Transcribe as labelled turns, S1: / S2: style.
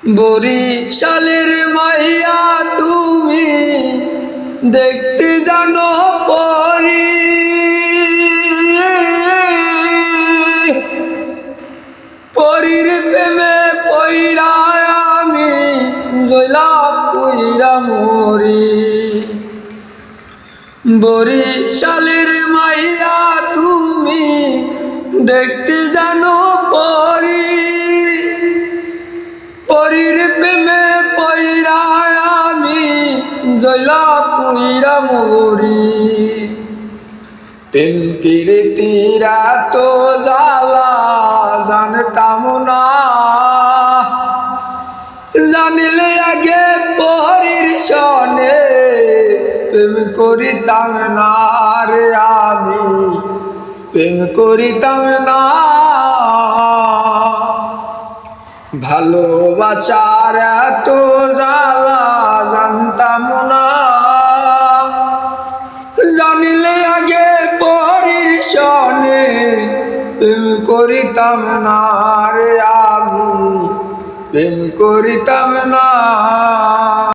S1: বরিশালের মাইয়া তুমি দেখতে জানো পরি, পরির প্রেমে পইরা আমি জয়লা পইরা মরি। বরিশালের মাইয়া তুমি দেখতে জানো পরি, পরির প্রেমে পইরা আমি জয়লা পইরা মরি। প্রেম প্রীতিরা তো জ্বালা জানতাম না, জানিলে আগে পরির সনে প্রেম করিতাম না রে, আমি প্রেম করিতাম না। ভালোবাসার এত জ্বালা জানতাম না, জানিলে আগে পরির সনে প্রেম করিতাম না রে, আমি প্রেম করিতাম না।